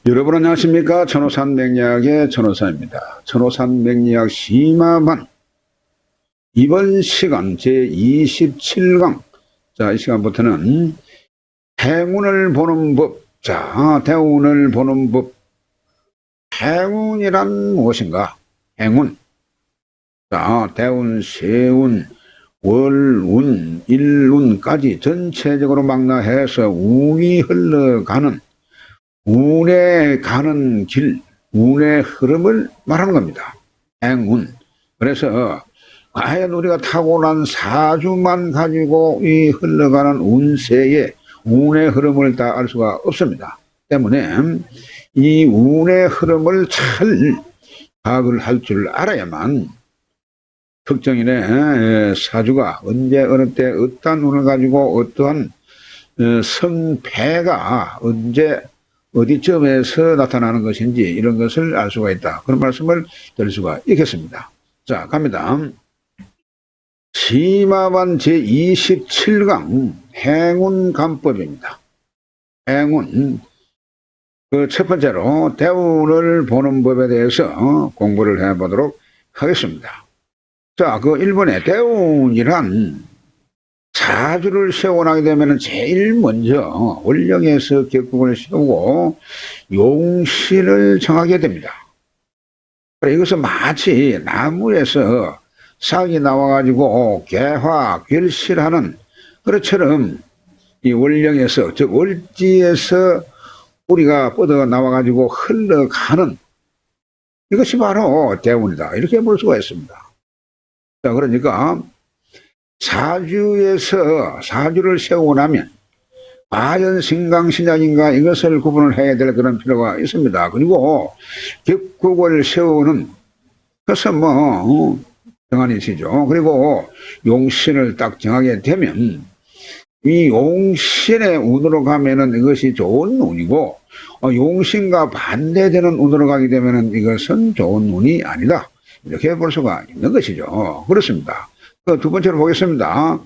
여러분 안녕하십니까? 천호산 맹리학의 천호산입니다. 천호산 맹리학 심화반 이번 시간 제27강. 자, 이 시간부터는 행운을 보는 법. 자, 대운을 보는 법. 행운이란 무엇인가? 행운. 자, 대운, 세운, 월운, 일운까지 전체적으로 망라해서 운이 흘러가는 운에 가는 길, 운의 흐름을 말하는 겁니다. 행운. 그래서 과연 우리가 타고난 사주만 가지고 이 흘러가는 운세의 운의 흐름을 다 알 수가 없습니다. 때문에 이 운의 흐름을 잘 파악을 할 줄 알아야만 특정인의 사주가 언제 어느 때 어떠한 운을 가지고 어떠한 성패가 언제 어디쯤에서 나타나는 것인지 이런 것을 알 수가 있다. 그런 말씀을 드릴 수가 있겠습니다. 자, 갑니다. 심화반 제27강 행운감법입니다. 행운. 그 첫 번째로 대운을 보는 법에 대해서 공부를 해보도록 하겠습니다. 자, 그 1번에 대운이란 사주를 세워나게 되면 제일 먼저 월령에서 격국을 세우고 용신을 정하게 됩니다. 이것은 마치 나무에서 싹이 나와가지고 개화, 결실하는 그것처럼 이 월령에서, 즉 월지에서 뿌리가 뻗어 나와가지고 흘러가는 이것이 바로 대운이다. 이렇게 볼 수가 있습니다. 자, 그러니까 사주에서 사주를 세우고 나면 과연 신강신약인가 이것을 구분을 해야 될 그런 필요가 있습니다. 그리고 격국을 세우는 것은 정한이시죠. 그리고 용신을 딱 정하게 되면 이 용신의 운으로 가면은 이것이 좋은 운이고 용신과 반대되는 운으로 가게 되면은 이것은 좋은 운이 아니다. 이렇게 볼 수가 있는 것이죠. 그렇습니다. 두 번째로 보겠습니다.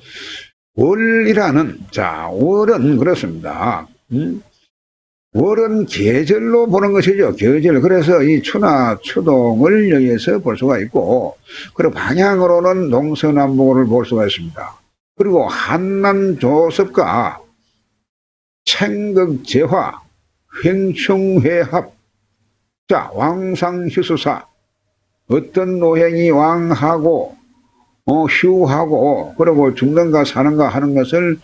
월이라는, 자, 월은 그렇습니다. 월은 계절로 보는 것이죠. 계절. 그래서 이 추나 추동을 여기에서 볼 수가 있고, 그리고 방향으로는 동서남북을 볼 수가 있습니다. 그리고 한남조섭과 챙극재화, 횡충회합, 자, 왕상휴수사, 어떤 노행이 왕하고 휴하고 그리고 죽는가 사는가 하는 것을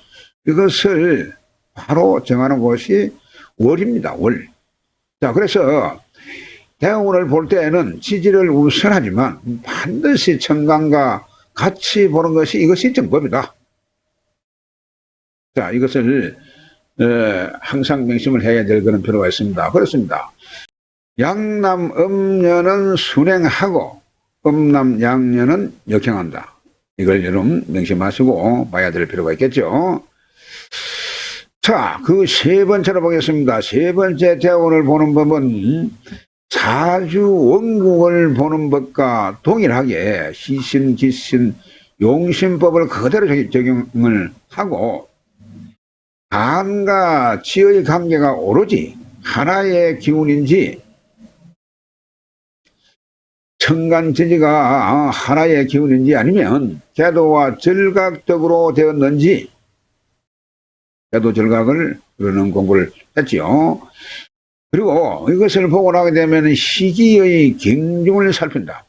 이것을 바로 정하는 것이 월입니다. 월. 자, 그래서 대운을 볼 때에는 지지를 우선하지만 반드시 천간과 같이 보는 것이 이것이 정법이다. 자, 이것을 항상 명심을 해야 될 그런 필요가 있습니다. 그렇습니다. 양남 음녀는 순행하고 음남 양녀는 역행한다. 이걸 여러분 명심하시고 봐야 될 필요가 있겠죠. 자, 그 세 번째로 보겠습니다. 세 번째 대운을 보는 법은 사주 원국을 보는 법과 동일하게 시신, 기신, 용신법을 그대로 적용을 하고 간과 지의 관계가 오로지 하나의 기운인지 천간지지가 하나의 기운인지 아니면 계도와 절각적으로 되었는지 계도 절각을 그러는 공부를 했지요. 그리고 이것을 보고 나게 되면 시기의 경중을 살핀다.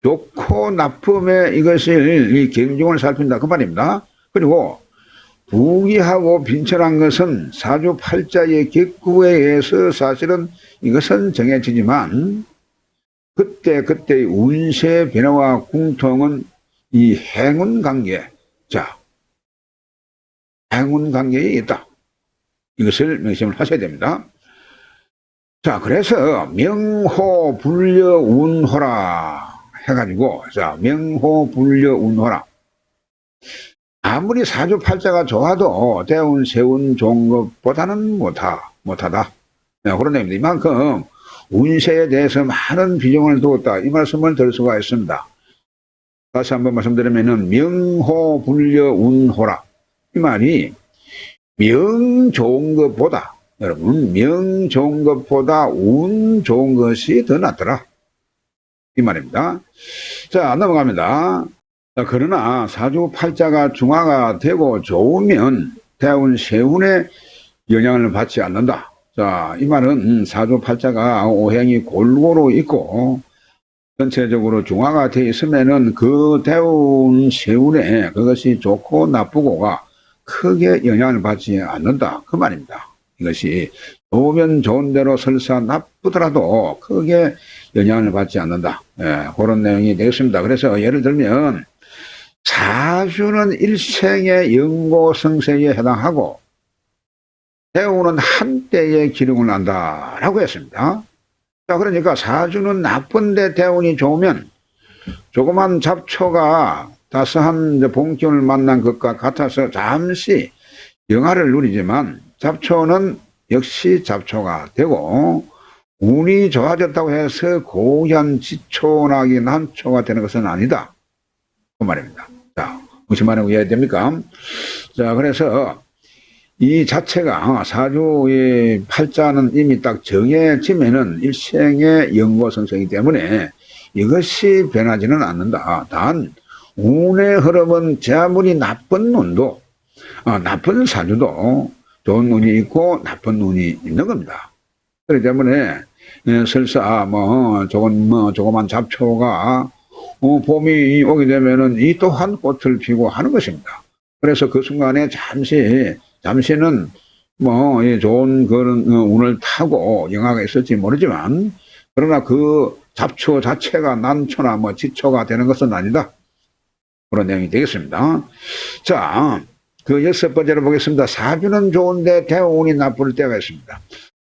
좋고 나쁨의 이것을 이 경중을 살핀다. 그 말입니다. 그리고 부기하고 빈천한 것은 사주 팔자의 격구에 의해서 사실은 이것은 정해지지만 그때의 운세 변화와 궁통은 이 행운 관계, 자, 행운 관계에 있다. 이것을 명심을 하셔야 됩니다. 자, 그래서 명호, 불려, 운호라 해가지고, 자, 명호, 불려, 운호라. 아무리 사주 팔자가 좋아도 대운, 세운 좋은 것보다는 못하다. 네, 그런 의미입니다. 이만큼 운세에 대해서 많은 비중을 두었다. 이 말씀을 드릴 수가 있습니다. 다시 한번 말씀드리면은 명호, 불려, 운호라. 이 말이 명 좋은 것보다 여러분, 명 좋은 것보다 운 좋은 것이 더 낫더라. 이 말입니다. 자, 넘어갑니다. 자, 그러나 사주팔자가 중화가 되고 좋으면 대운 세운의 영향을 받지 않는다. 자, 이 말은 사주팔자가 오행이 골고루 있고 전체적으로 중화가 되어 있으면은 그 대운 세운에 그것이 좋고 나쁘고가 크게 영향을 받지 않는다. 그 말입니다. 이것이 좋으면 좋은 대로 설사 나쁘더라도 크게 영향을 받지 않는다. 예, 그런 내용이 되겠습니다. 그래서 예를 들면 사주는 일생의 연고성세에 해당하고 대운은 한때의 기름을 난다라고 했습니다. 자, 그러니까 사주는 나쁜데 대운이 좋으면 조그만 잡초가 따스한 봄기운을 만난 것과 같아서 잠시 영하를 누리지만 잡초는 역시 잡초가 되고 운이 좋아졌다고 해서 고얀 지초나기 난초가 되는 것은 아니다. 그 말입니다. 자, 무슨 말이라고 이해해야 됩니까? 자, 그래서 이 자체가 사주의 팔자는 이미 딱 정해지면은 일생의 연고성생이기 때문에 이것이 변하지는 않는다. 단 운의 흐름은 제 아무리 나쁜 운도 나쁜 사주도 좋은 운이 있고 나쁜 운이 있는 겁니다. 그렇기 때문에 설사 조그만 잡초가 봄이 오게 되면은 이 또한 꽃을 피고 하는 것입니다. 그래서 그 순간에 잠시는 좋은 그런 운을 타고 영화가 있을지 모르지만 그러나 그 잡초 자체가 난초나 지초가 되는 것은 아니다. 그런 내용이 되겠습니다. 자, 그 6번째로 보겠습니다. 사주는 좋은데 대운이 나쁠 때가 있습니다.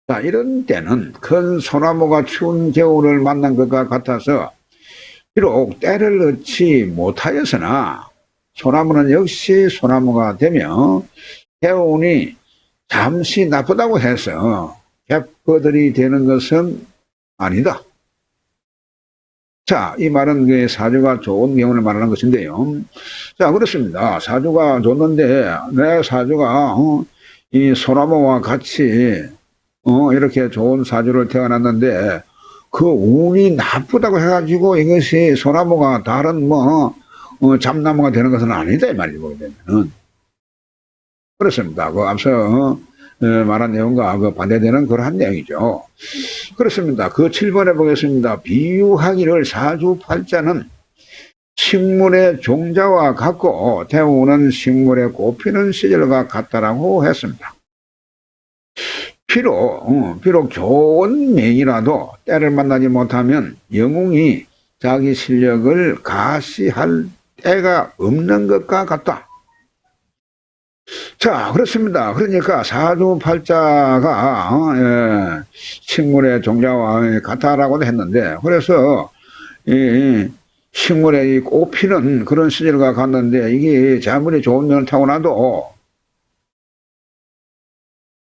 자, 이런 때는 큰 소나무가 추운 겨울을 만난 것과 같아서 비록 때를 얻지 못하였으나 소나무는 역시 소나무가 되며 대운이 잠시 나쁘다고 해서 객거들이 되는 것은 아니다. 자, 이 말은 그 사주가 좋은 경우를 말하는 것인데요. 자, 그렇습니다. 사주가 좋는데 내 사주가 이 소나무와 같이 이렇게 좋은 사주를 태어났는데 그 운이 나쁘다고 해가지고 이것이 소나무가 다른 잡나무가 되는 것은 아니다 이 말이죠. 보게 되면은 그렇습니다. 그 앞서 말한 내용과 그 반대되는 그러한 내용이죠. 그렇습니다. 그 7번에 보겠습니다. 비유하기를 사주팔자는 식물의 종자와 같고 대운은 식물의 꽃피는 시절과 같다라고 했습니다. 비록 좋은 명이라도 때를 만나지 못하면 영웅이 자기 실력을 가시할 때가 없는 것과 같다. 자, 그렇습니다. 그러니까 사주팔자가 식물의 종자와 같다라고도 했는데 그래서 이 식물의 꽃피는 그런 시절과 같는데 이게 아무리 좋은 면을 타고나도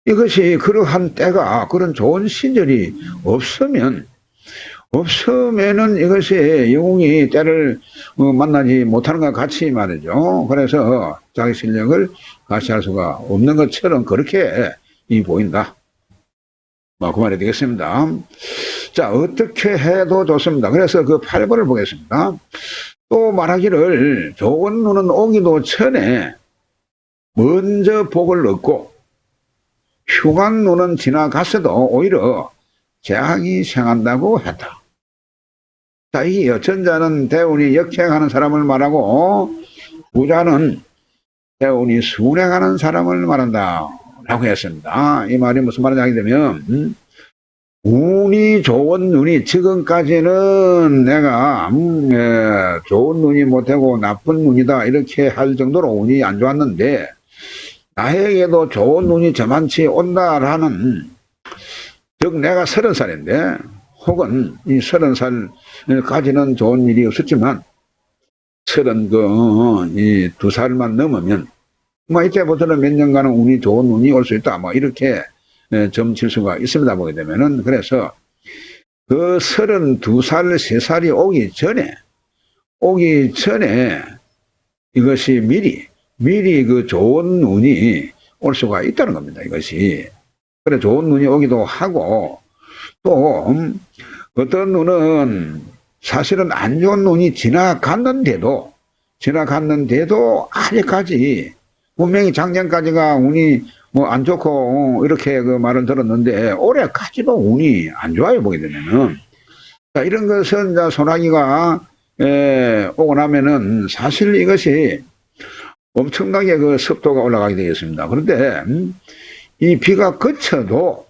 이것이 그러한 때가 그런 좋은 시절이 없으면은 이것이 영웅이 때를 만나지 못하는 것 같이 말이죠. 그래서 자기 실력을 가시할 수가 없는 것처럼 그렇게 보인다. 그 말이 되겠습니다. 자, 어떻게 해도 좋습니다. 그래서 그 8번을 보겠습니다. 또 말하기를 좋은 눈은 오기도 전에 먼저 복을 얻고 흉한 눈은 지나갔어도 오히려 재앙이 생한다고 했다. 자, 이 전자는 대운이 역행하는 사람을 말하고 부자는 대운이 순행하는 사람을 말한다 라고 했습니다. 이 말이 무슨 말인지 하게 되면 운이 좋은 눈이 지금까지는 내가 좋은 눈이 못하고 나쁜 눈이다 이렇게 할 정도로 운이 안 좋았는데 나에게도 좋은 눈이 저만치 온다라는 즉 내가 30살인데 혹은 이 30살까지는 좋은 일이 없었지만 32살만 넘으면 이때부터는 몇 년간은 운이 좋은 운이 올 수 있다 이렇게 점칠 수가 있습니다. 보게 되면은 그래서 그 32살, 3살이 오기 전에 이것이 미리 그 좋은 운이 올 수가 있다는 겁니다. 이것이 그래 좋은 눈이 오기도 하고 또 어떤 눈은 사실은 안 좋은 눈이 지나갔는데도 아직까지 분명히 작년까지가 운이 뭐 안 좋고 이렇게 그 말을 들었는데 올해까지도 운이 안 좋아요 보게 되면은. 자, 이런 것은 이제 소나기가 오고 나면은 사실 이것이 엄청나게 그 습도가 올라가게 되겠습니다. 그런데 이 비가 그쳐도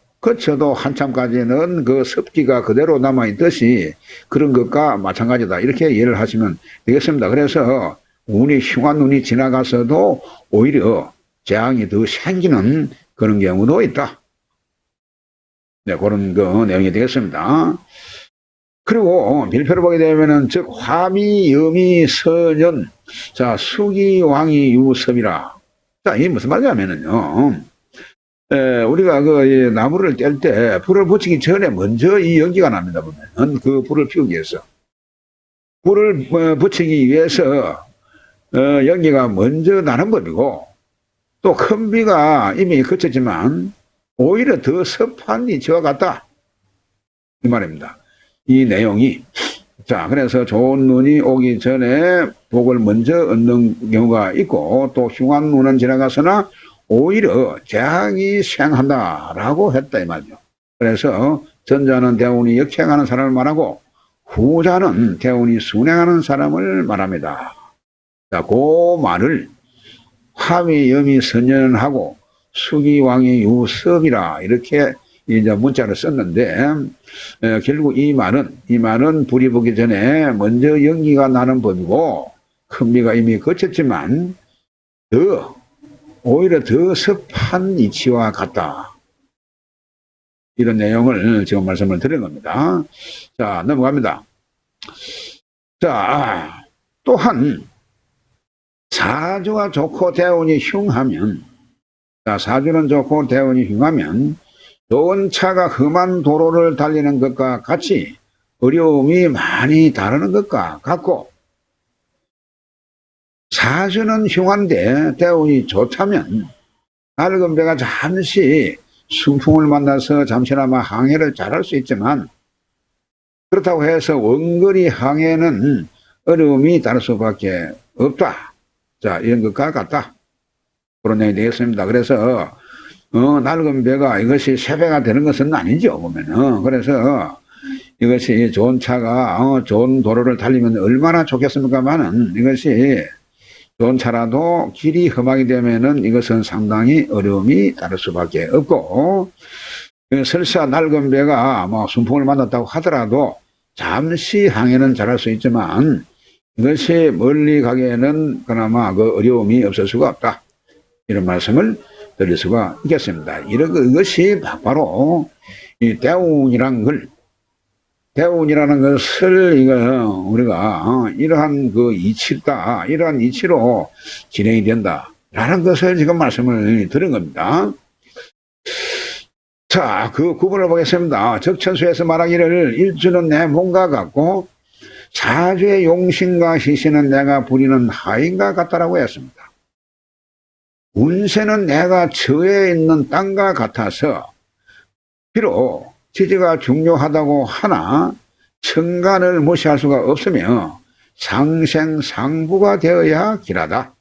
한참까지는 그 습기가 그대로 남아있듯이 그런 것과 마찬가지다. 이렇게 이해를 하시면 되겠습니다. 그래서 운이 흉한 눈이 지나가서도 오히려 재앙이 더 생기는 그런 경우도 있다. 네, 그런 그 내용이 되겠습니다. 그리고 밀표를 보게 되면은 즉 화미, 염이, 서년, 자 수기, 왕이, 유섭이라. 자, 이게 무슨 말이냐면은요. 우리가 그 나무를 뗄 때 불을 붙이기 전에 먼저 이 연기가 납니다. 보면 그 불을 피우기 위해서 불을 붙이기 위해서 연기가 먼저 나는 법이고 또 큰 비가 이미 그쳤지만 오히려 더 습한 이치와 같다 이 말입니다. 이 내용이. 자, 그래서 좋은 눈이 오기 전에 복을 먼저 얻는 경우가 있고 또 흉한 눈은 지나가서나 오히려 재앙이 생한다라고 했다 이 말이죠. 그래서 전자는 대운이 역행하는 사람을 말하고 후자는 대운이 순행하는 사람을 말합니다. 자, 그 말을 화미, 염이, 선연하고 수기, 왕이, 유섭이라 이렇게 이제 문자를 썼는데 결국 이 말은 불이 보기 전에 먼저 연기가 나는 법이고 큰 비가 이미 그쳤지만 오히려 더 습한 이치와 같다. 이런 내용을 지금 말씀을 드린 겁니다. 자, 넘어갑니다. 자, 또한 사주가 좋고 대운이 흉하면, 자, 사주는 좋고 대운이 흉하면 좋은 차가 험한 도로를 달리는 것과 같이 어려움이 많이 다루는 것과 같고 사주는 흉한데 대운이 좋다면 낡은 배가 잠시 순풍을 만나서 잠시나마 항해를 잘할 수 있지만 그렇다고 해서 원거리 항해는 어려움이 다를 수밖에 없다. 자, 이런 것과 같다. 그런 내용이 되겠습니다. 그래서 낡은 배가 이것이 새 배가 되는 것은 아니죠. 보면은. 그래서 이것이 좋은 차가 좋은 도로를 달리면 얼마나 좋겠습니까만은 이것이 좋은 차라도 길이 험하게 되면은 이것은 상당히 어려움이 다를 수밖에 없고 설사 낡은 배가 뭐 순풍을 만났다고 하더라도 잠시 항해는 잘할 수 있지만 이것이 멀리 가기에는 그나마 그 어려움이 없을 수가 없다. 이런 말씀을 드릴 수가 있겠습니다. 이것이 바로 이 대운이라는 것을 우리가 이러한 그 이치다, 이러한 이치로 진행이 된다라는 것을 지금 말씀을 드린 겁니다. 자, 그 구분을 보겠습니다. 적천수에서 말하기를 일주는 내 몸과 같고 사주의 용신과 희신은 내가 부리는 하인과 같다라고 했습니다. 운세는 내가 처해 있는 땅과 같아서 비록 지지가 중요하다고 하나 천간을 무시할 수가 없으며 상생상부가 되어야 길하다.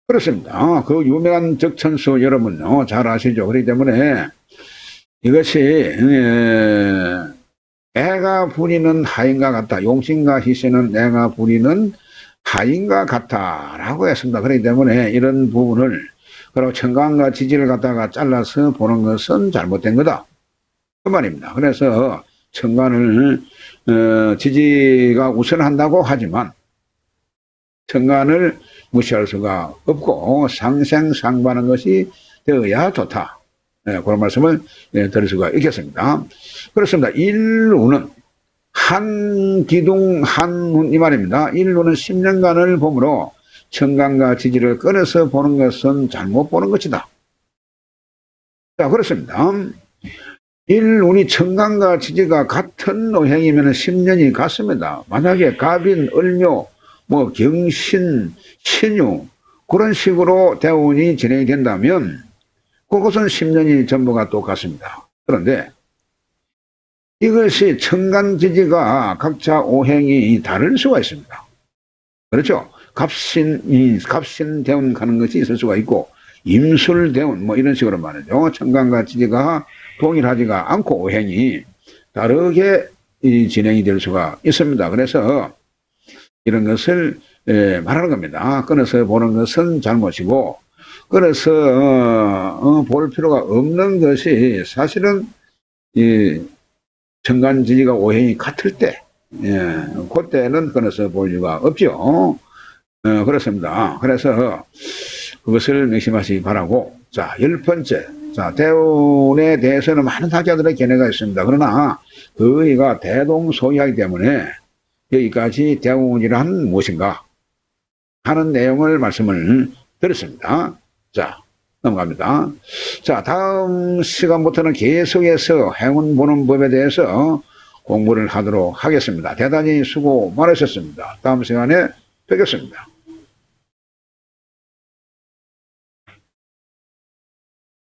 그렇습니다. 그 유명한 적천수 여러분 잘 아시죠? 그렇기 때문에 이것이 내가 부리는 하인과 같다. 용신과 희신은 내가 부리는 하인과 같다라고 했습니다. 그렇기 때문에 이런 부분을 그리고 천간과 지지를 갖다가 잘라서 보는 것은 잘못된 거다. 그 말입니다. 그래서 천간을 지지가 우선한다고 하지만 천간을 무시할 수가 없고 상생상부하는 것이 되어야 좋다. 네, 그런 말씀을 드릴 수가 있겠습니다. 그렇습니다. 일루는 한기둥 한눈 이 말입니다. 일루는 10년간을 보므로 천간과 지지를 끊어서 보는 것은 잘못 보는 것이다. 자, 그렇습니다. 일운이 천간과 지지가 같은 노행이면 10년이 같습니다. 만약에 갑인, 을묘, 경신, 신유 그런 식으로 대운이 진행이 된다면 그것은 10년이 전부가 똑같습니다. 그런데 이것이 천간지지가 각자 오행이 다를 수가 있습니다. 그렇죠? 갑신대운 가는 것이 있을 수가 있고, 임술대운 뭐 이런 식으로 말이죠. 천간과 지지가 동일하지가 않고 오행이 다르게 진행이 될 수가 있습니다. 그래서 이런 것을 말하는 겁니다. 끊어서 보는 것은 잘못이고, 끊어서 볼 필요가 없는 것이 사실은 천간지지가 오행이 같을 때, 그때는 끊어서 볼 이유가 없죠. 그렇습니다. 그래서 그것을 명심하시기 바라고. 자, 10번째. 자, 대운에 대해서는 많은 학자들의 견해가 있습니다. 그러나 그의가 대동소이하기 때문에 여기까지 대운이란 무엇인가 하는 내용을 말씀을 드렸습니다. 자, 넘어갑니다. 자, 다음 시간부터는 계속해서 행운 보는 법에 대해서 공부를 하도록 하겠습니다. 대단히 수고 많으셨습니다. 다음 시간에 뵙겠습니다.